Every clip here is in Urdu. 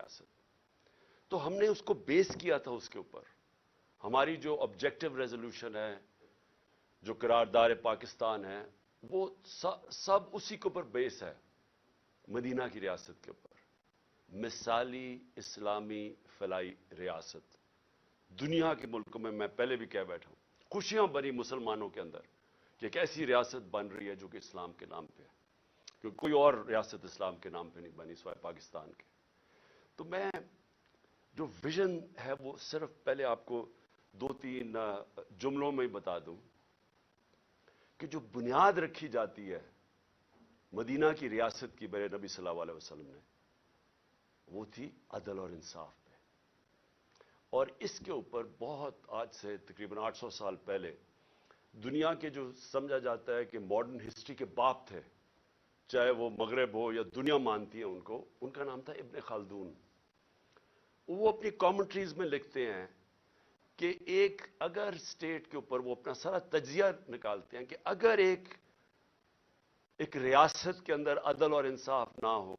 ریاست. تو ہم نے اس کو بیس کیا تھا اس کے اوپر. ہماری جو آبجیکٹو ریزولوشن ہے, جو قرارداد پاکستان ہے, وہ سب اسی کے اوپر بیس ہے, مدینہ کی ریاست کے اوپر. مثالی اسلامی فلاحی ریاست. دنیا کے ملکوں میں پہلے بھی کہہ بیٹھا ہوں, خوشیاں بنی مسلمانوں کے اندر کہ ایک ایسی ریاست بن رہی ہے جو کہ اسلام کے نام پہ ہے, کیونکہ کوئی اور ریاست اسلام کے نام پہ نہیں بنی سوائے پاکستان کے. تو میں جو ویژن ہے وہ صرف پہلے آپ کو 2-3 جملوں میں ہی بتا دوں کہ جو بنیاد رکھی جاتی ہے مدینہ کی ریاست کی میرے نبی صلی اللہ علیہ وسلم نے, وہ تھی عدل اور انصاف پہ. اور اس کے اوپر بہت آج سے تقریباً 800 سال پہلے دنیا کے جو سمجھا جاتا ہے کہ ماڈرن ہسٹری کے باپ تھے, چاہے وہ مغرب ہو یا دنیا مانتی ہے ان کو, ان کا نام تھا ابن خلدون. وہ اپنی کامنٹریز میں لکھتے ہیں کہ اگر اسٹیٹ کے اوپر وہ اپنا سارا تجزیہ نکالتے ہیں کہ اگر ایک ریاست کے اندر عدل اور انصاف نہ ہو,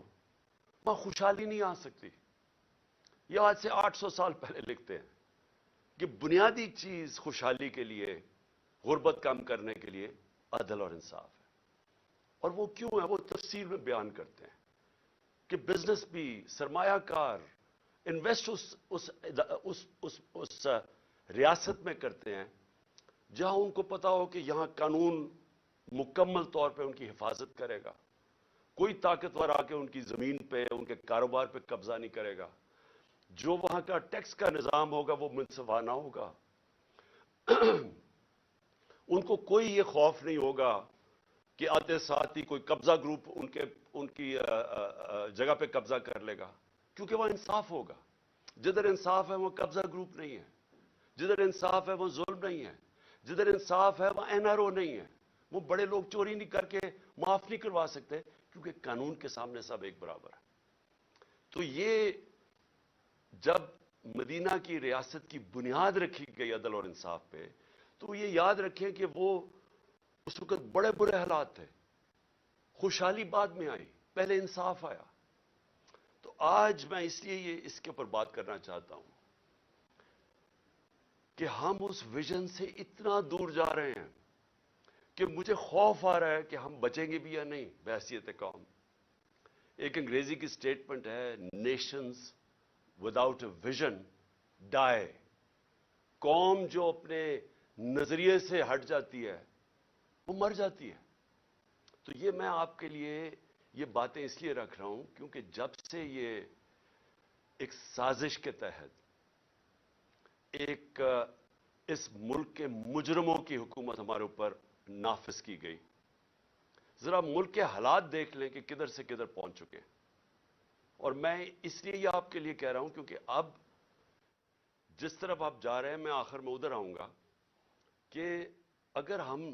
وہاں خوشحالی نہیں آ سکتی. یہ آج سے 800 سال پہلے لکھتے ہیں کہ بنیادی چیز خوشحالی کے لیے, غربت کم کرنے کے لیے عدل اور انصاف ہے. اور وہ کیوں ہے وہ تفصیل میں بیان کرتے ہیں کہ بزنس بھی, سرمایہ کار انویسٹ اس ریاست میں کرتے ہیں جہاں ان کو پتا ہو کہ یہاں قانون مکمل طور پہ ان کی حفاظت کرے گا, کوئی طاقتور آ کے ان کی زمین پہ, ان کے کاروبار پہ قبضہ نہیں کرے گا, جو وہاں کا ٹیکس کا نظام ہوگا وہ منصفانہ ہوگا. ان کو کوئی یہ خوف نہیں ہوگا کہ آتے ساتھ ہی کوئی قبضہ گروپ ان کی جگہ پہ قبضہ کر لے گا, کیونکہ وہ انصاف ہوگا. جدھر انصاف ہے وہ قبضہ گروپ نہیں ہے, جدھر انصاف ہے وہ ظلم نہیں ہے, جدھر انصاف ہے وہ NRO نہیں ہے. وہ بڑے لوگ چوری نہیں کر کے معاف نہیں کروا سکتے, کیونکہ قانون کے سامنے سب ایک برابر ہے. تو یہ جب مدینہ کی ریاست کی بنیاد رکھی گئی عدل اور انصاف پہ, تو یہ یاد رکھیں کہ وہ اس وقت بڑے برے حالات تھے, خوشحالی بعد میں آئی, پہلے انصاف آیا. تو آج میں اس لیے اس کے اوپر بات کرنا چاہتا ہوں کہ ہم اس ویژن سے اتنا دور جا رہے ہیں کہ مجھے خوف آ رہا ہے کہ ہم بچیں گے بھی یا نہیں بحیثیت قوم. ایک انگریزی کی سٹیٹمنٹ ہے, نیشنز وداؤٹ اے ویژن ڈائی. قوم جو اپنے نظریے سے ہٹ جاتی ہے وہ مر جاتی ہے. تو یہ میں آپ کے لیے یہ باتیں اس لیے رکھ رہا ہوں کیونکہ جب سے یہ ایک سازش کے تحت اس ملک کے مجرموں کی حکومت ہمارے اوپر نافذ کی گئی, ذرا ملک کے حالات دیکھ لیں کہ کدھر سے کدھر پہنچ چکے. اور میں اس لیے یہ آپ کے لیے کہہ رہا ہوں کیونکہ اب جس طرف آپ جا رہے ہیں میں آخر میں ادھر آؤں گا کہ اگر ہم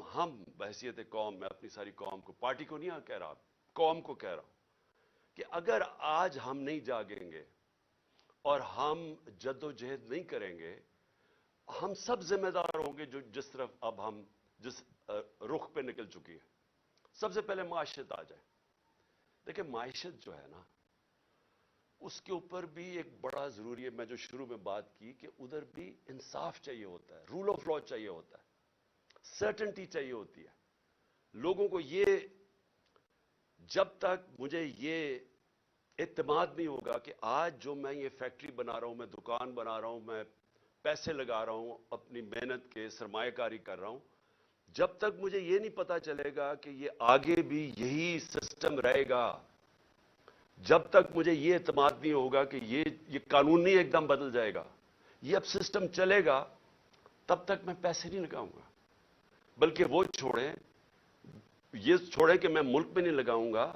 بحیثیت قوم, میں اپنی ساری قوم کو, پارٹی کو نہیں کہہ رہا, قوم کو کہہ رہا ہوں کہ اگر آج ہم نہیں جاگیں گے اور ہم جد و جہد نہیں کریں گے, ہم سب ذمہ دار ہوں گے جس طرف اب ہم جس رخ پہ نکل چکی ہے. سب سے پہلے معیشت آ جائے. دیکھیں معیشت جو ہے نا, اس کے اوپر بھی ایک بڑا ضروری ہے, میں جو شروع میں بات کی کہ ادھر بھی انصاف چاہیے ہوتا ہے, رول آف لا چاہیے ہوتا ہے, سرٹنٹی چاہیے ہوتی ہے. لوگوں کو یہ, جب تک مجھے یہ اعتماد نہیں ہوگا کہ آج جو میں یہ فیکٹری بنا رہا ہوں, میں دکان بنا رہا ہوں, میں پیسے لگا رہا ہوں, اپنی محنت کے سرمایہ کاری کر رہا ہوں, جب تک مجھے یہ نہیں پتا چلے گا کہ یہ آگے بھی یہی سسٹم رہے گا, جب تک مجھے یہ اعتماد نہیں ہوگا کہ یہ قانون نہیں ایک دم بدل جائے گا, یہ اب سسٹم چلے گا, تب تک میں پیسے نہیں لگاؤں گا. بلکہ وہ یہ چھوڑیں کہ میں ملک میں نہیں لگاؤں گا,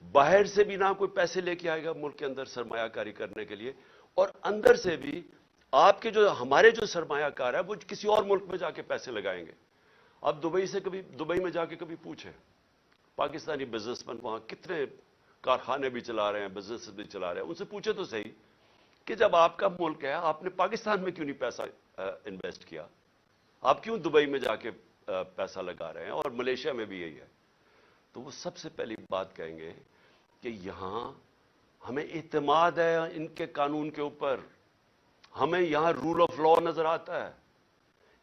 باہر سے بھی نہ کوئی پیسے لے کے آئے گا ملک کے اندر سرمایہ کاری کرنے کے لیے, اور اندر سے بھی آپ کے ہمارے جو سرمایہ کار ہے وہ کسی اور ملک میں جا کے پیسے لگائیں گے. اب دبئی میں جا کے کبھی پوچھیں, پاکستانی بزنس مین وہاں کتنے کارخانے بھی چلا رہے ہیں, بزنس بھی چلا رہے ہیں, ان سے پوچھے تو صحیح کہ جب آپ کا ملک ہے آپ نے پاکستان میں کیوں نہیں پیسہ انویسٹ کیا, آپ کیوں دبئی میں جا کے پیسہ لگا رہے ہیں, اور ملیشیا میں بھی یہی ہے. تو وہ سب سے پہلی بات کہیں گے کہ یہاں ہمیں اعتماد ہے ان کے قانون کے اوپر، ہمیں یہاں رول آف لا نظر آتا ہے،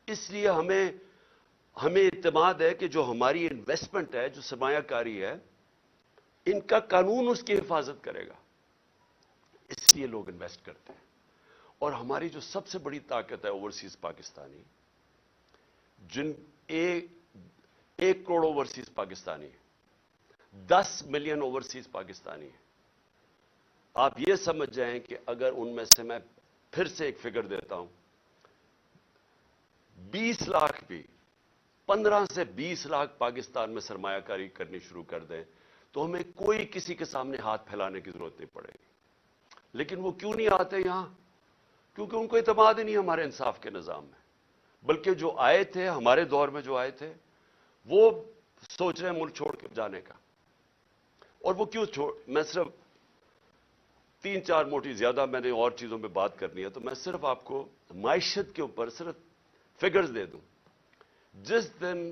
اس لیے ہمیں اعتماد ہے کہ جو ہماری انویسٹمنٹ ہے، جو سرمایہ کاری ہے، ان کا قانون اس کی حفاظت کرے گا، اس لیے لوگ انویسٹ کرتے ہیں۔ اور ہماری جو سب سے بڑی طاقت ہے اوورسیز پاکستانی، جن 1 crore overseas Pakistani, 10 million overseas Pakistani ہیں، آپ یہ سمجھ جائیں کہ اگر ان میں سے میں پھر سے ایک فگر دیتا ہوں، 20 لاکھ بھی 15 سے 20 لاکھ پاکستان میں سرمایہ کاری کرنی شروع کر دیں تو ہمیں کوئی کسی کے سامنے ہاتھ پھیلانے کی ضرورت نہیں پڑے گی۔ لیکن وہ کیوں نہیں آتے یہاں؟ کیونکہ ان کو اعتماد ہی نہیں ہمارے انصاف کے نظام میں، بلکہ جو آئے تھے ہمارے دور میں، جو آئے تھے وہ سوچ رہے ہیں ملک چھوڑ کے جانے کا۔ اور وہ کیوں میں صرف 3-4 موٹی، زیادہ میں نے اور چیزوں پہ بات کرنی ہے، تو میں صرف آپ کو معیشت کے اوپر صرف فگرز دے دوں۔ جس دن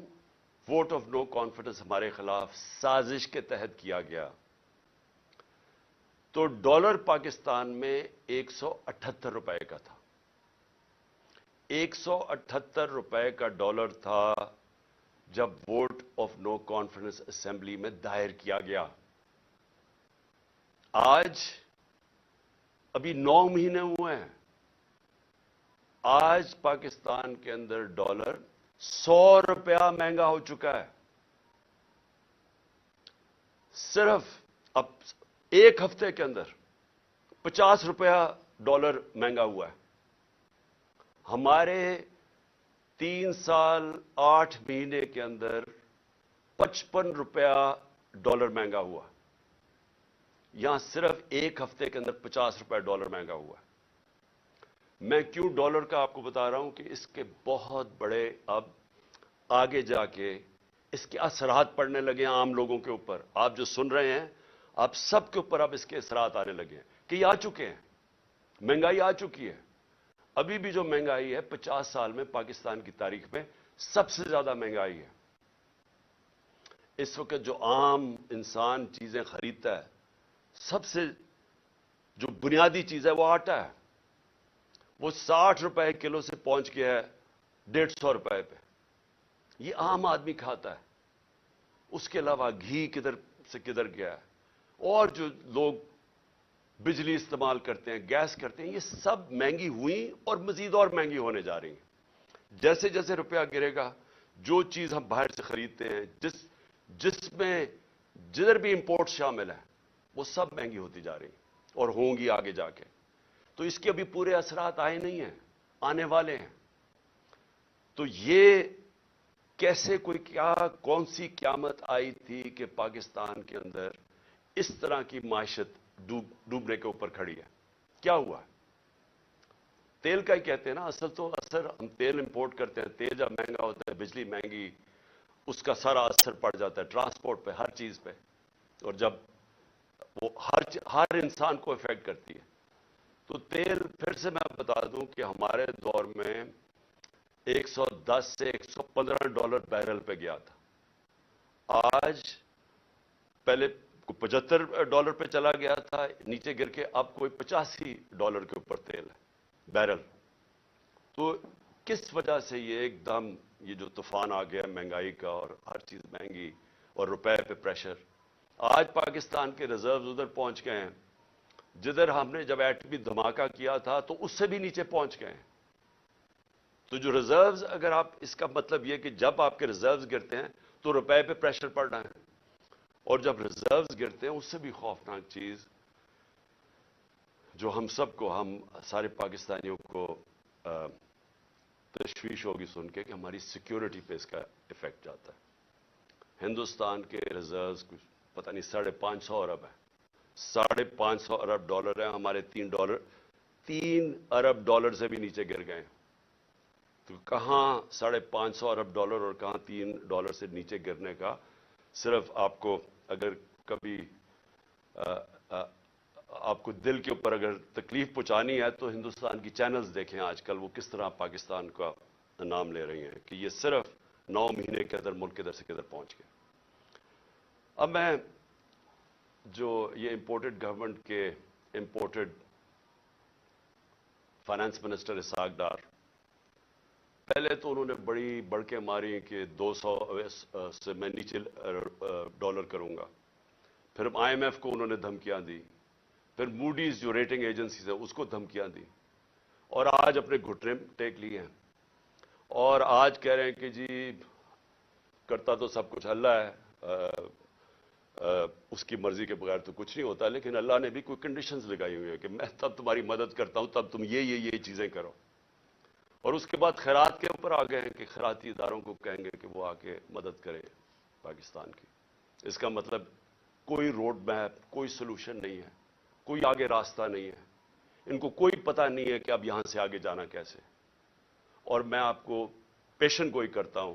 ووٹ آف نو کانفیڈنس ہمارے خلاف سازش کے تحت کیا گیا تو ڈالر پاکستان میں 178 روپے کا تھا، 178 روپے کا ڈالر تھا جب vote of no confidence assembly میں دائر کیا گیا۔ آج ابھی 9 مہینے ہوئے ہیں، آج پاکستان کے اندر ڈالر 100 روپیہ مہنگا ہو چکا ہے۔ صرف اب 1 ہفتے کے اندر 50 روپیہ ڈالر مہنگا ہوا ہے۔ ہمارے 3 سال 8 مہینے کے اندر 55 روپیہ ڈالر مہنگا ہوا، یہاں صرف 1 ہفتے کے اندر 50 روپے ڈالر مہنگا ہوا ہے۔ میں کیوں ڈالر کا آپ کو بتا رہا ہوں کہ اس کے بہت بڑے اب آگے جا کے اس کے اثرات پڑنے لگے ہیں عام لوگوں کے اوپر۔ آپ جو سن رہے ہیں، آپ سب کے اوپر اب اس کے اثرات آنے لگے ہیں کہ یہ آ چکے ہیں، مہنگائی آ چکی ہے۔ ابھی بھی جو مہنگائی ہے 50 سال میں پاکستان کی تاریخ میں سب سے زیادہ مہنگائی ہے۔ اس وقت جو عام انسان چیزیں خریدتا ہے، سب سے جو بنیادی چیز ہے وہ آٹا ہے، وہ 60 روپے کلو سے پہنچ گیا ہے 150 روپے پہ۔ یہ عام آدمی کھاتا ہے۔ اس کے علاوہ گھی کدھر سے کدھر گیا ہے، اور جو لوگ بجلی استعمال کرتے ہیں، گیس کرتے ہیں، یہ سب مہنگی ہوئی اور مزید اور مہنگی ہونے جا رہی ہیں۔ جیسے جیسے روپیہ گرے گا، جو چیز ہم باہر سے خریدتے ہیں، جس میں جدھر بھی امپورٹ شامل ہے، وہ سب مہنگی ہوتی جا رہی ہیں اور ہوں گی آگے جا کے۔ تو اس کے ابھی پورے اثرات آئے نہیں ہیں، آنے والے ہیں۔ تو یہ کیسے کون سی قیامت آئی تھی کہ پاکستان کے اندر اس طرح کی معیشت ڈوبنے کے اوپر کھڑی ہے؟ کیا ہوا؟ تیل کا ہی کہتے ہیں نا، اثر ہم تیل امپورٹ کرتے ہیں، تیل جب مہنگا ہوتا ہے، بجلی مہنگی، اس کا سارا اثر پڑ جاتا ہے ٹرانسپورٹ پہ، ہر چیز پہ، اور جب وہ ہر انسان کو افیکٹ کرتی ہے۔ تو تیل پھر سے میں بتا دوں کہ ہمارے دور میں 110 سے 115 ڈالر بیرل پہ گیا تھا، آج پہلے 75 ڈالر پہ چلا گیا تھا، نیچے گر کے اب کوئی 85 ڈالر کے اوپر تیل ہے بیرل۔ تو کس وجہ سے یہ ایک دم یہ جو طوفان آ گیا مہنگائی کا، اور ہر چیز مہنگی اور روپے پہ پریشر؟ آج پاکستان کے ریزروز ادھر پہنچ گئے ہیں جدھر ہم نے جب ایٹمی دھماکہ کیا تھا تو اس سے بھی نیچے پہنچ گئے ہیں۔ تو جو ریزروز، اگر آپ اس کا مطلب یہ کہ جب آپ کے ریزروز گرتے ہیں تو روپے پہ پریشر پڑ رہا ہے، اور جب ریزروز گرتے ہیں اس سے بھی خوفناک چیز جو ہم سارے پاکستانیوں کو تشویش ہوگی سن کے کہ ہماری سیکیورٹی پہ اس کا ایفیکٹ جاتا ہے۔ ہندوستان کے ریزروز کچھ پتہ نہیں 550 ارب ہے، 550 ارب ڈالر ہے، ہمارے 3 ارب ڈالر سے بھی نیچے گر گئے ہیں۔ تو کہاں 550 ارب ڈالر اور کہاں 3 ڈالر سے نیچے گرنے کا؟ صرف آپ کو اگر کبھی آپ کو دل کے اوپر اگر تکلیف پہنچانی ہے تو ہندوستان کی چینلز دیکھیں آج کل وہ کس طرح پاکستان کا نام لے رہی ہیں کہ یہ صرف 9 مہینے کے اندر ملک کدھر سے کدھر پہنچ گیا۔ اب میں جو یہ امپورٹڈ گورنمنٹ کے imported finance minister Ishaq Dar, پہلے تو انہوں نے بڑی بڑکیں ماری کہ 200 سے میں نیچے ڈالر کروں گا، پھر آئی ایم ایف کو انہوں نے دھمکیاں دی، پھر موڈیز جو ریٹنگ ایجنسیز ہے اس کو دھمکیاں دی، اور آج اپنے گھٹنے ٹیک لیے ہیں، اور آج کہہ رہے ہیں کہ جی کرتا تو سب کچھ اللہ ہے، اس کی مرضی کے بغیر تو کچھ نہیں ہوتا، لیکن اللہ نے بھی کوئی کنڈیشنز لگائی ہوئی ہیں کہ میں تب تمہاری مدد کرتا ہوں تب تم یہ چیزیں کرو، اور اس کے بعد خیرات کے اوپر آ گئے ہیں کہ خیراتی اداروں کو کہیں گے کہ وہ آ کے مدد کریں پاکستان کی۔ اس کا مطلب کوئی روڈ میپ، کوئی سلوشن نہیں ہے، کوئی آگے راستہ نہیں ہے، ان کو کوئی پتہ نہیں ہے کہ اب یہاں سے آگے جانا کیسے۔ اور میں آپ کو پیشن گوئی کرتا ہوں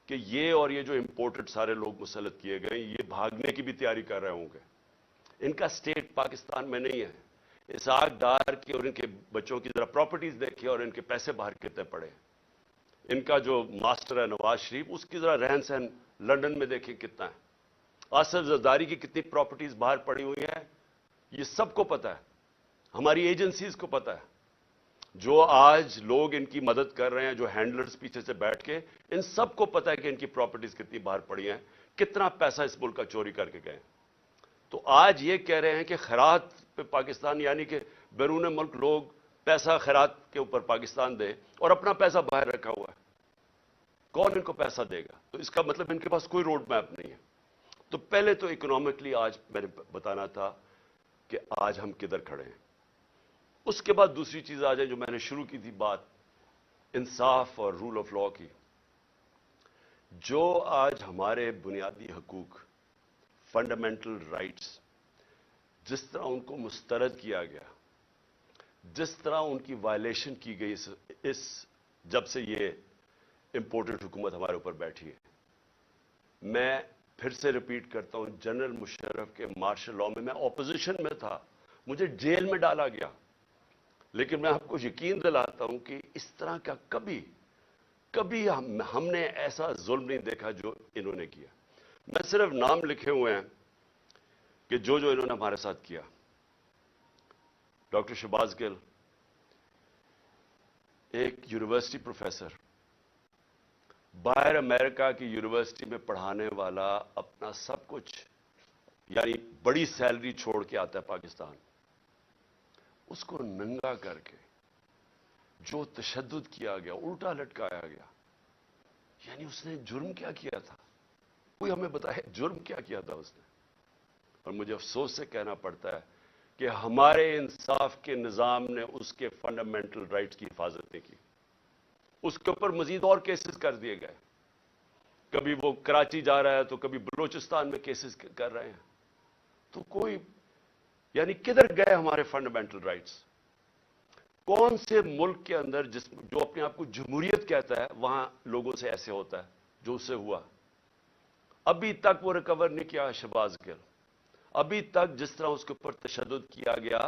کہ یہ اور یہ جو امپورٹڈ سارے لوگ مسلط کیے گئے یہ بھاگنے کی بھی تیاری کر رہے ہوں گے، ان کا سٹیٹ پاکستان میں نہیں ہے۔ اسحاق ڈار کی اور ان کے بچوں کی ذرا پراپرٹیز دیکھیں اور ان کے پیسے باہر کتنے پڑے، ان کا جو ماسٹر ہے نواز شریف، اس کی ذرا رہن سہن لنڈن میں دیکھیں کتنا ہے، آصف زرداری کی کتنی پراپرٹیز باہر پڑی ہوئی ہیں، یہ سب کو پتہ ہے، ہماری ایجنسیز کو پتہ ہے، جو آج لوگ ان کی مدد کر رہے ہیں، جو ہینڈلرز پیچھے سے بیٹھ کے، ان سب کو پتہ ہے کہ ان کی پراپرٹیز کتنی باہر پڑی ہیں، کتنا پیسہ اس ملک کا چوری کر کے گئے۔ تو آج یہ کہہ رہے ہیں کہ خیرات پہ پاکستان، یعنی کہ بیرون ملک لوگ پیسہ خیرات کے اوپر پاکستان دے اور اپنا پیسہ باہر رکھا ہوا ہے، کون ان کو پیسہ دے گا؟ تو اس کا مطلب ان کے پاس کوئی روڈ میپ نہیں ہے۔ تو پہلے تو اکنامکلی آج میں نے بتانا تھا کہ آج ہم کدھر کھڑے ہیں، اس کے بعد دوسری چیز آ جائے جو میں نے شروع کی تھی بات، انصاف اور رول آف لا کی۔ جو آج ہمارے بنیادی حقوق، فنڈامنٹل رائٹس، جس طرح ان کو مسترد کیا گیا، جس طرح ان کی وائلیشن کی گئی اس جب سے یہ امپورٹڈ حکومت ہمارے اوپر بیٹھی ہے، میں پھر سے ریپیٹ کرتا ہوں، جنرل مشرف کے مارشل لا میں اپوزیشن میں تھا، مجھے جیل میں ڈالا گیا، لیکن میں آپ کو یقین دلاتا ہوں کہ اس طرح کا کبھی ہم نے ایسا ظلم نہیں دیکھا جو انہوں نے کیا۔ میں صرف نام لکھے ہوئے ہیں کہ جو انہوں نے ہمارے ساتھ کیا۔ ڈاکٹر شہباز گل، ایک یونیورسٹی پروفیسر، باہر امریکہ کی یونیورسٹی میں پڑھانے والا، اپنا سب کچھ یعنی بڑی سیلری چھوڑ کے آتا ہے پاکستان، اس کو ننگا کر کے جو تشدد کیا گیا، الٹا لٹکایا گیا، یعنی اس نے جرم کیا کیا تھا؟ کوئی ہمیں بتائے جرم کیا کیا تھا اس نے؟ اور مجھے افسوس سے کہنا پڑتا ہے کہ ہمارے انصاف کے نظام نے اس کے فنڈامنٹل رائٹس کی حفاظت نہیں کی، اس کے اوپر مزید اور کیسز کر دیے گئے، کبھی وہ کراچی جا رہا ہے تو کبھی بلوچستان میں کیسز کر رہے ہیں، تو کوئی یعنی کدھر گئے ہمارے فنڈامنٹل رائٹس؟ کون سے ملک کے اندر جو اپنے آپ کو جمہوریت کہتا ہے وہاں لوگوں سے ایسے ہوتا ہے جو اس سے ہوا؟ ابھی تک وہ ریکور نہیں کیا شہباز گل، ابھی تک جس طرح اس کے اوپر تشدد کیا گیا،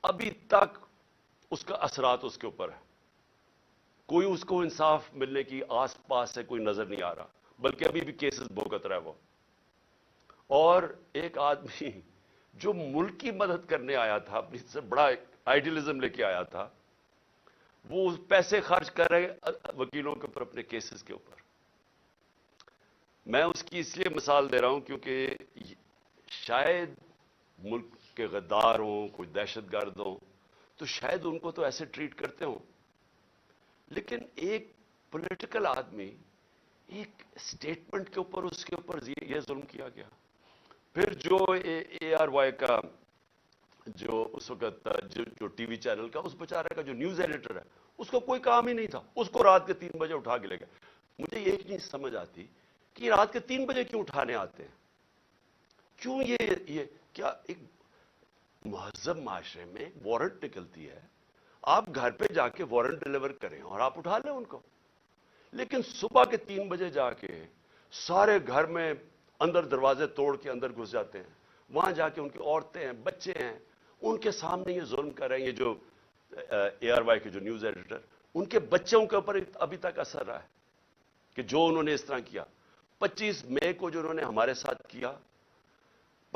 ابھی تک اس کا اثرات اس کے اوپر ہے، کوئی اس کو انصاف ملنے کی آس پاس سے کوئی نظر نہیں آ رہا، بلکہ ابھی بھی کیسز بھوگت رہا ہے وہ۔ اور ایک آدمی جو ملک کی مدد کرنے آیا تھا، اپنی سے بڑا آئیڈیلزم لے کے آیا تھا، وہ پیسے خرچ کر رہے وکیلوں کے اوپر، اپنے کیسز کے اوپر۔ میں اس کی اس لیے مثال دے رہا ہوں کیونکہ شاید ملک کے غدار ہوں، کوئی دہشت گرد ہوں، تو شاید ان کو تو ایسے ٹریٹ کرتے ہوں، لیکن ایک پولیٹیکل آدمی، ایک سٹیٹمنٹ کے اوپر اس کے اوپر یہ ظلم کیا گیا۔ پھر جو اے آر وائی کا جو اس وقت جو ٹی وی چینل کا اس بیچارے کا جو نیوز ایڈیٹر ہے، اس کو کوئی کام ہی نہیں تھا، اس کو رات کے 3 بجے اٹھا کے لے گئے۔ مجھے ایک نہیں سمجھ آتی کہ یہ رات کے 3 بجے کیوں اٹھانے آتے ہیں؟ کیوں یہ کیا ایک مہذب معاشرے میں وارنٹ نکلتی ہے، آپ گھر پہ جا کے وارنٹ ڈیلیور کریں اور آپ اٹھا لیں ان کو، لیکن صبح کے 3 بجے جا کے سارے گھر میں اندر دروازے توڑ کے اندر گھس جاتے ہیں، وہاں جا کے ان کی عورتیں ہیں، بچے ہیں، ان کے سامنے یہ ظلم کر رہے ہیں۔ یہ جو اے آر وائی کے جو نیوز ایڈیٹر، ان کے بچوں کے اوپر ابھی تک اثر رہا ہے کہ جو انہوں نے اس طرح کیا۔ 25 مئی کو جو انہوں نے ہمارے ساتھ کیا،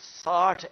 60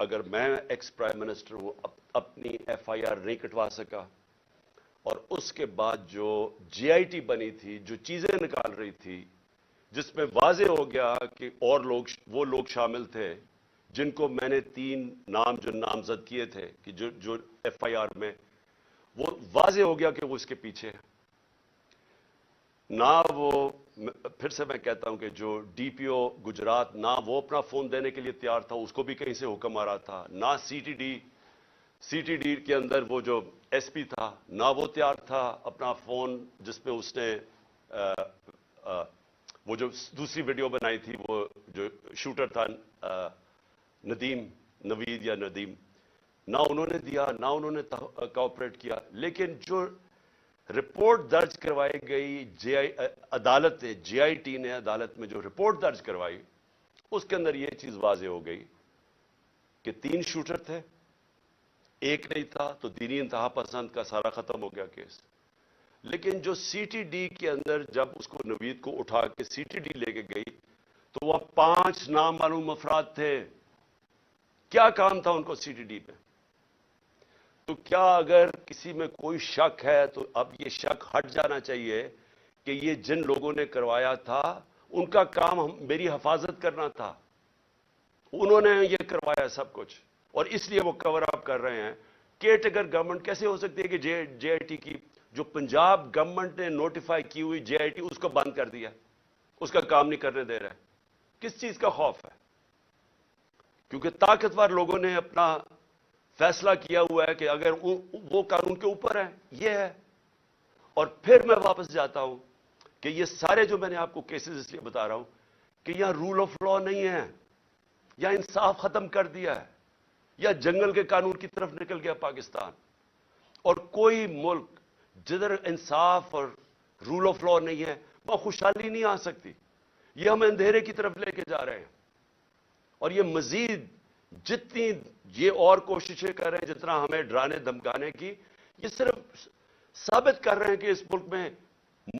اگر میں ایکس پرائم منسٹر ہوں اپنی ایف آئی آر نہیں کٹوا سکا اور اس کے بعد جو جے آئی ٹی بنی تھی جو چیزیں نکال رہی تھی جس میں واضح ہو گیا کہ اور وہ لوگ شامل تھے جن کو میں نے 3 نام جو نامزد کیے تھے کہ جو ایف آئی آر میں وہ واضح ہو گیا کہ وہ اس کے پیچھے ہے نہ وہ پھر سے میں کہتا ہوں کہ جو ڈی پی او گجرات نہ وہ اپنا فون دینے کے لیے تیار تھا اس کو بھی کہیں سے حکم آ رہا تھا نہ سی ٹی ڈی کے اندر وہ جو ایس پی تھا نہ وہ تیار تھا اپنا فون جس پہ اس نے وہ جو دوسری ویڈیو بنائی تھی وہ جو شوٹر تھا نوید یا ندیم نہ انہوں نے دیا نہ انہوں نے کوآپریٹ کیا لیکن جو رپورٹ درج کروائی گئی عدالت نے جے آئی ٹی نے عدالت میں جو رپورٹ درج کروائی اس کے اندر یہ چیز واضح ہو گئی کہ 3 شوٹر تھے ایک نہیں تھا تو دینی انتہا پسند کا سارا ختم ہو گیا کیس لیکن جو سی ٹی ڈی کے اندر جب اس کو نوید کو اٹھا کے سی ٹی ڈی لے کے گئی تو وہ 5 نامعلوم افراد تھے کیا کام تھا ان کو سی ٹی ڈی پہ تو کیا اگر کسی میں کوئی شک ہے تو اب یہ شک ہٹ جانا چاہیے کہ یہ جن لوگوں نے کروایا تھا ان کا کام میری حفاظت کرنا تھا انہوں نے یہ کروایا سب کچھ اور اس لیے وہ کور اپ کر رہے ہیں کیئر گورنمنٹ کیسے ہو سکتی ہے کہ جے آئی ٹی کی جو پنجاب گورنمنٹ نے نوٹیفائی کی ہوئی جے آئی ٹی اس کو بند کر دیا اس کا کام نہیں کرنے دے رہا ہے کس چیز کا خوف ہے کیونکہ طاقتور لوگوں نے اپنا فیصلہ کیا ہوا ہے کہ اگر وہ قانون کے اوپر ہے یہ ہے اور پھر میں واپس جاتا ہوں کہ یہ سارے جو میں نے آپ کو کیسز اس لیے بتا رہا ہوں کہ یہاں رول آف لا نہیں ہے یا انصاف ختم کر دیا ہے یا جنگل کے قانون کی طرف نکل گیا پاکستان اور کوئی ملک جدھر انصاف اور رول آف لا نہیں ہے وہاں خوشحالی نہیں آ سکتی یہ ہم اندھیرے کی طرف لے کے جا رہے ہیں اور یہ مزید جتنی یہ اور کوششیں کر رہے ہیں جتنا ہمیں ڈرانے دھمکانے کی یہ صرف ثابت کر رہے ہیں کہ اس ملک میں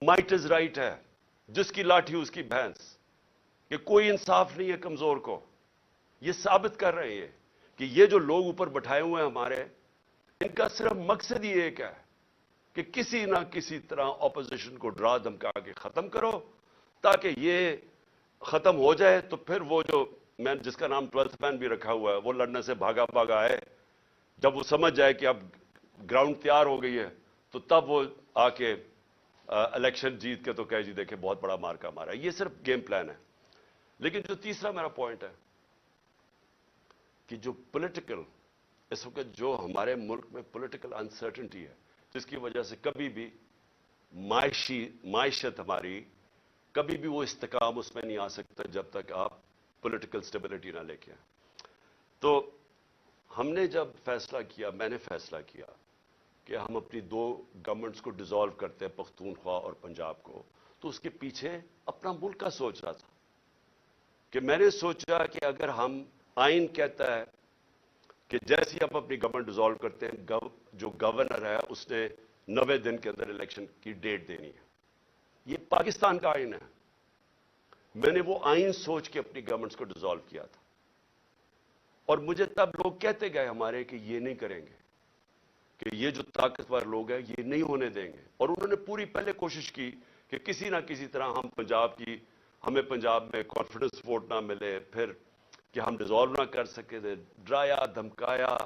مائٹ از رائٹ ہے جس کی لاٹھی اس کی بھینس کہ کوئی انصاف نہیں ہے کمزور کو یہ ثابت کر رہے ہیں کہ یہ جو لوگ اوپر بٹھائے ہوئے ہیں ہمارے ان کا صرف مقصد ہی ایک ہے کہ کسی نہ کسی طرح اپوزیشن کو ڈرا دھمکا کے ختم کرو تاکہ یہ ختم ہو جائے تو پھر وہ جو میں جس کا نام 12th مین بھی رکھا ہوا ہے وہ لڑنے سے بھاگا آئے جب وہ سمجھ جائے کہ اب گراؤنڈ تیار ہو گئی ہے تو تب وہ آ کے الیکشن جیت کے تو کہے جی دیکھیں بہت بڑا مارکا مارا ہے یہ صرف گیم پلان ہے لیکن جو تیسرا میرا پوائنٹ ہے کہ جو پولیٹیکل اس وقت جو ہمارے ملک میں پولیٹیکل انسرٹنٹی ہے جس کی وجہ سے کبھی بھی معیشت ہماری کبھی بھی وہ استحکام اس میں نہیں آ سکتا جب تک آپ پولیٹیکل سٹیبلٹی نہ لے کے آئیں تو ہم نے جب فیصلہ کیا میں نے فیصلہ کیا کہ ہم اپنی 2 گورنمنٹس کو ڈیزالو کرتے ہیں پختونخوا اور پنجاب کو تو اس کے پیچھے اپنا ملک کا سوچ رہا تھا کہ میں نے سوچا کہ اگر ہم آئین کہتا ہے کہ جیسے ہم اپنی گورنمنٹ ڈیزالو کرتے ہیں جو گورنر ہے اس نے 90 دن کے اندر الیکشن کی ڈیٹ دینی ہے یہ پاکستان کا آئین ہے میں نے وہ آئین سوچ کے اپنی گورنمنٹس کو ڈیزالو کیا تھا اور مجھے تب لوگ کہتے گئے ہمارے کہ یہ نہیں کریں گے کہ یہ جو طاقتور لوگ ہیں یہ نہیں ہونے دیں گے اور انہوں نے پوری پہلے کوشش کی کہ کسی نہ کسی طرح ہمیں پنجاب میں کانفیڈنس ووٹ نہ ملے پھر کہ ہم ڈیزالو نہ کر سکے تھے ڈرایا دھمکایا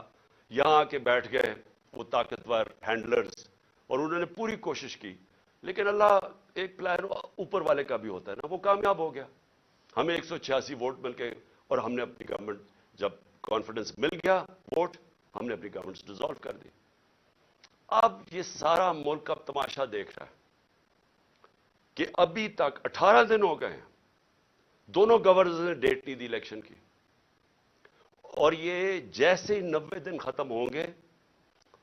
یہاں آ کے بیٹھ گئے وہ طاقتور ہینڈلرز اور انہوں نے پوری کوشش کی لیکن اللہ ایک پلان اوپر والے کا بھی ہوتا ہے نا وہ کامیاب ہو گیا ہمیں 186 ووٹ مل گئے اور ہم نے اپنی گورنمنٹ جب کانفیڈنس مل گیا ووٹ ہم نے اپنی گورنمنٹ ڈیزالو کر دی اب یہ سارا ملک اب تماشا دیکھ رہا ہے کہ ابھی تک 18 دن ہو گئے ہیں دونوں گورنرز نے ڈیٹ نہیں دی الیکشن کی اور یہ جیسے ہی 90 دن ختم ہوں گے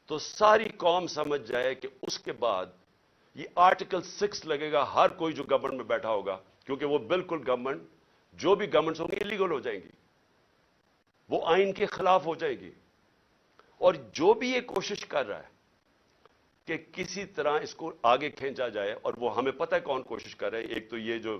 تو ساری قوم سمجھ جائے کہ اس کے بعد یہ آرٹیکل 6 لگے گا ہر کوئی جو گورنمنٹ میں بیٹھا ہوگا کیونکہ وہ بالکل گورنمنٹ جو بھی گورنمنٹس ہوں گی الیگل ہو جائیں گی وہ آئین کے خلاف ہو جائے گی اور جو بھی یہ کوشش کر رہا ہے کہ کسی طرح اس کو آگے کھینچا جائے اور وہ ہمیں پتہ ہے کون کوشش کر رہے ہیں ایک تو یہ جو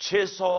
600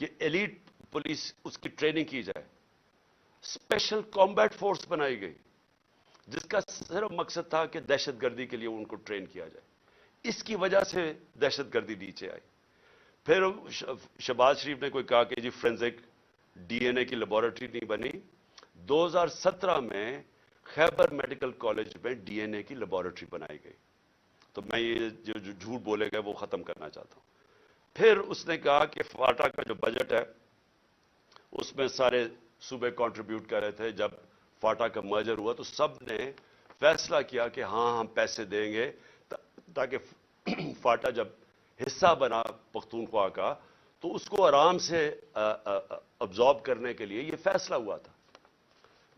کہ ایلیٹ پولیس اس کی ٹریننگ کی جائے. اسپیشل کامبیٹ فورس بنائی گئی جس کا صرف مقصد تھا کہ دہشت گردی کے لیے ان کو ٹرین کیا جائے. اس کی وجہ سے دہشت گردی نیچے آئی. پھر شہباز شریف نے کوئی کہا کہ جی فورینزک ڈی این اے کی لیبارٹری نہیں بنی. 2017 میں خیبر میڈیکل کالج میں ڈی این اے کی لیبارٹری بنائی گئی. تو میں یہ جو جھوٹ بولے گئے وہ ختم کرنا چاہتا ہوں. پھر اس نے کہا کہ فاٹا کا جو بجٹ ہے اس میں سارے صوبے کنٹریبیوٹ کر رہے تھے. جب فاٹا کا مرجر ہوا تو سب نے فیصلہ کیا کہ ہاں ہم پیسے دیں گے تاکہ فاٹا جب حصہ بنا پختونخوا کا تو اس کو آرام سے ابزارب کرنے کے لیے یہ فیصلہ ہوا تھا.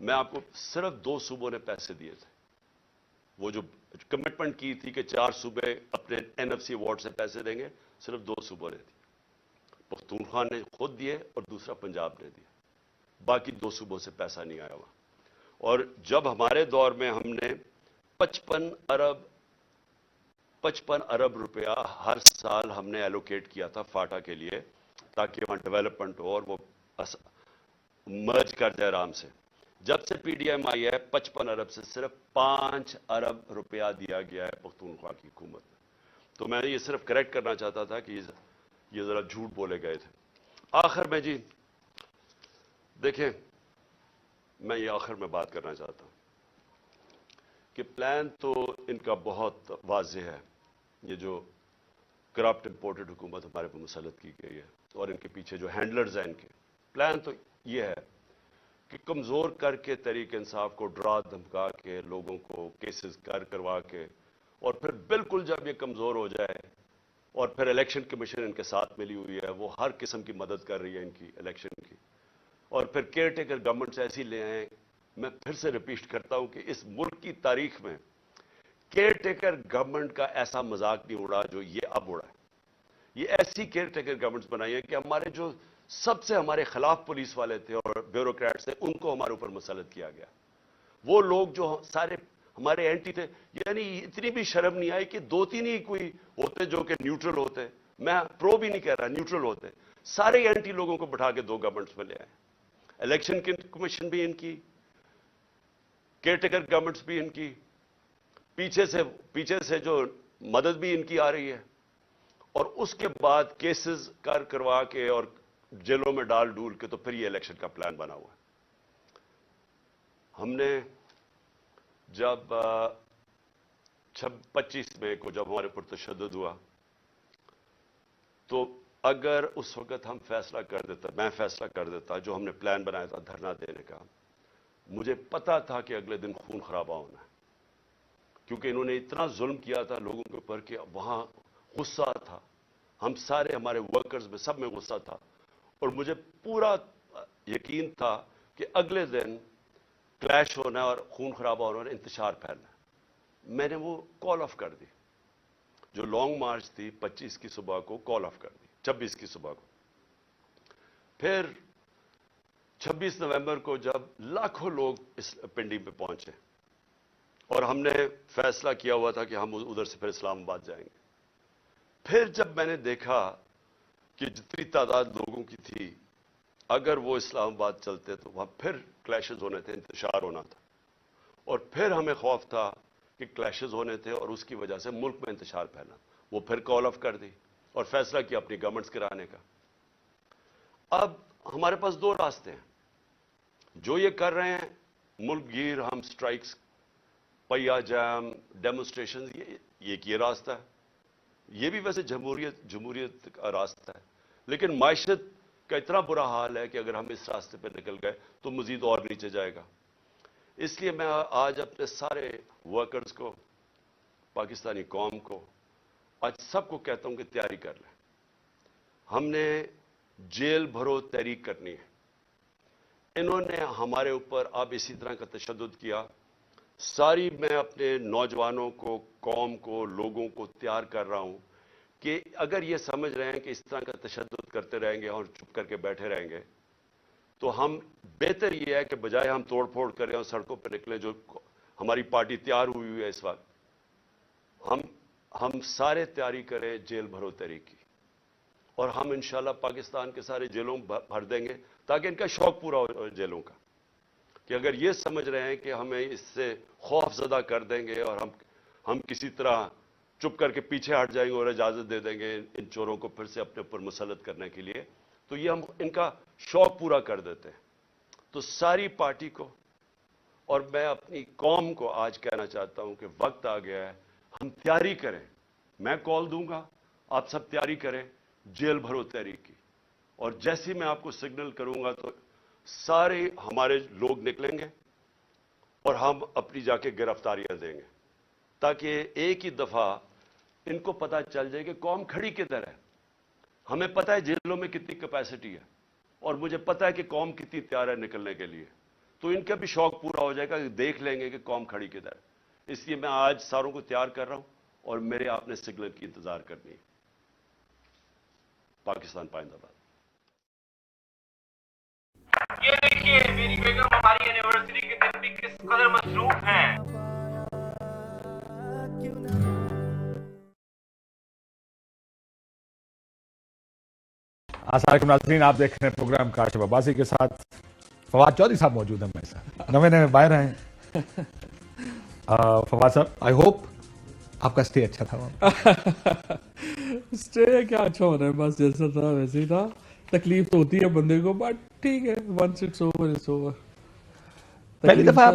میں آپ کو صرف 2 صوبوں نے پیسے دیے تھے. وہ جو کمٹمنٹ کی تھی کہ 4 صوبے اپنے این ایف سی ایوارڈ سے پیسے دیں گے, صرف 2 صوبوں نے دی. پختونخوا نے خود دیے اور دوسرا پنجاب نے دیے. باقی 2 صوبوں سے پیسہ نہیں آیا ہوا. اور جب ہمارے دور میں ہم نے 55 ارب روپیہ ہر سال ہم نے ایلوکیٹ کیا تھا فاٹا کے لیے تاکہ وہاں ڈیولپمنٹ ہو اور وہ مرج کر جائے آرام سے. جب سے پی ڈی ایم آئی ہے 55 ارب سے صرف 5 ارب روپیہ دیا گیا ہے پختونخوا کی حکومت میں. تو میں یہ صرف کریکٹ کرنا چاہتا تھا کہ یہ ذرا جھوٹ بولے گئے تھے. آخر میں جی دیکھیں, میں یہ آخر میں بات کرنا چاہتا ہوں کہ پلان تو ان کا بہت واضح ہے. یہ جو کرپٹ امپورٹڈ حکومت ہمارے پر مسلط کی گئی ہے اور ان کے پیچھے جو ہینڈلرز ہیں ان کے پلان تو یہ ہے کہ کمزور کر کے تحریک انصاف کو ڈرا دھمکا کے لوگوں کو کیسز کروا کے اور پھر بالکل جب یہ کمزور ہو جائے اور پھر الیکشن کمیشن ان کے ساتھ ملی ہوئی ہے, وہ ہر قسم کی مدد کر رہی ہے ان کی الیکشن کی, اور پھر کیئر ٹیکر گورنمنٹس ایسی لے آئیں. میں پھر سے ریپیٹ کرتا ہوں کہ اس ملک کی تاریخ میں کیئر ٹیکر گورنمنٹ کا ایسا مذاق نہیں اڑا جو یہ اب اڑا ہے. یہ ایسی کیئر ٹیکر گورنمنٹس بنائی ہے کہ ہمارے جو سب سے ہمارے خلاف پولیس والے تھے اور بیوروکریٹس تھے ان کو ہمارے اوپر مسلط کیا گیا. وہ لوگ جو سارے ہمارے اینٹی تھے, یعنی اتنی بھی شرم نہیں آئی کہ 2-3 ہی کوئی ہوتے جو کہ نیوٹرل ہوتے, میں پرو بھی نہیں کہہ رہا, نیوٹرل ہوتے, سارے اینٹی لوگوں کو بٹھا کے 2 گورنمنٹس میں لے آئے. الیکشن کمیشن بھی ان کی, کیئر ٹیکر گورنمنٹس بھی ان کی, پیچھے سے جو مدد بھی ان کی آ رہی ہے, اور اس کے بعد کیسز کروا کے اور جیلوں میں ڈال ڈول کے تو پھر یہ الیکشن کا پلان بنا ہوا ہے. ہم نے جب 25 مئی کو جب ہمارے پر تشدد ہوا تو اگر اس وقت ہم فیصلہ کر دیتا, میں فیصلہ کر دیتا جو ہم نے پلان بنایا تھا دھرنا دینے کا, مجھے پتا تھا کہ اگلے دن خون خرابہ ہونا ہے, کیونکہ انہوں نے اتنا ظلم کیا تھا لوگوں کے اوپر کہ وہاں غصہ تھا. ہم سارے ہمارے ورکرز میں سب میں غصہ تھا, اور مجھے پورا یقین تھا کہ اگلے دن کلیش ہونا اور خون خرابہ ہونا اور انتشار پھیلنا. میں نے وہ کال آف کر دی. جو لانگ مارچ تھی 25 کی صبح کو کال آف کر دی, 26 کی صبح کو. پھر 26 نومبر کو جب لاکھوں لوگ اس پنڈی پہ پہنچے اور ہم نے فیصلہ کیا ہوا تھا کہ ہم ادھر سے پھر اسلام آباد جائیں گے, پھر جب میں نے دیکھا کہ جتنی تعداد لوگوں کی تھی اگر وہ اسلام آباد چلتے تو وہاں پھر کلیشز ہونے تھے, انتشار ہونا تھا, اور پھر ہمیں خوف تھا کہ کلیشز ہونے تھے اور اس کی وجہ سے ملک میں انتشار پھیلنا. وہ پھر کال آف کر دی اور فیصلہ کیا اپنی گورنمنٹس گرانے کا. اب ہمارے پاس 2 راستے ہیں. جو یہ کر رہے ہیں ملک گیر, ہم سٹرائکس, پہیا جام, ڈیمونسٹریشن, یہ راستہ ہے. یہ بھی ویسے جمہوریت کا راستہ ہے, لیکن معیشت کا اتنا برا حال ہے کہ اگر ہم اس راستے پہ نکل گئے تو مزید اور نیچے جائے گا. اس لیے میں آج اپنے سارے ورکرز کو, پاکستانی قوم کو, آج سب کو کہتا ہوں کہ تیاری کر لیں. ہم نے جیل بھرو تحریک کرنی ہے. انہوں نے ہمارے اوپر اب اسی طرح کا تشدد کیا. ساری میں اپنے نوجوانوں کو, قوم کو, لوگوں کو تیار کر رہا ہوں کہ اگر یہ سمجھ رہے ہیں کہ اس طرح کا تشدد کرتے رہیں گے اور چپ کر کے بیٹھے رہیں گے تو ہم بہتر یہ ہے کہ بجائے ہم توڑ پھوڑ کریں اور سڑکوں پہ نکلیں, جو ہماری پارٹی تیار ہوئی ہے اس وقت, ہم سارے تیاری کریں جیل بھرو تحریک کی, اور ہم انشاءاللہ پاکستان کے سارے جیلوں بھر دیں گے تاکہ ان کا شوق پورا ہو جیلوں کا، کہ اگر یہ سمجھ رہے ہیں کہ ہمیں اس سے خوف زدہ کر دیں گے اور ہم کسی طرح چپ کر کے پیچھے ہٹ جائیں گے اور اجازت دے دیں گے ان چوروں کو پھر سے اپنے اوپر مسلط کرنے کے لیے، تو یہ ہم ان کا شوق پورا کر دیتے ہیں۔ تو ساری پارٹی کو اور میں اپنی قوم کو آج کہنا چاہتا ہوں کہ وقت آ گیا ہے، ہم تیاری کریں۔ میں کال دوں گا، آپ سب تیاری کریں جیل بھرو تحریک کی، اور جیسے میں آپ کو سگنل کروں گا تو سارے ہمارے لوگ نکلیں گے اور ہم اپنی جا کے گرفتاریاں دیں گے، تاکہ ایک ہی دفعہ ان کو پتہ چل جائے کہ قوم کھڑی کدھر ہے۔ ہمیں پتہ ہے جیلوں میں کتنی کیپیسٹی ہے، اور مجھے پتہ ہے کہ قوم کتنی تیار ہے نکلنے کے لیے، تو ان کا بھی شوق پورا ہو جائے گا کہ دیکھ لیں گے کہ قوم کھڑی کدھر ہے۔ اس لیے میں آج ساروں کو تیار کر رہا ہوں اور میرے آپ نے سگنل کی انتظار کرنی ہے۔ پاکستان پائندہ باد۔ یہ دیکھیے میری بیگم ہماری اینیورسری کے دن بھی کس قدر مصروف ہیں۔ السلام علیکم ناظرین، آپ دیکھ رہے ہیں پروگرام کاش عباسی کے ساتھ فواد چودھری صاحب موجود ہیں میرے ساتھ، نئے باہر ہیں۔ فواد صاحب، آئی ہوپ آپ کا اسٹے اچھا تھا وہاں۔ اسٹے کیا اچھا ہونا ہے، بس جیسا تھا ویسے ہی تھا۔ تکلیف تو ہوتی ہے بندے کو، بٹ ٹھیک ہے، once it's over it's over. پہلی دفعہ آپ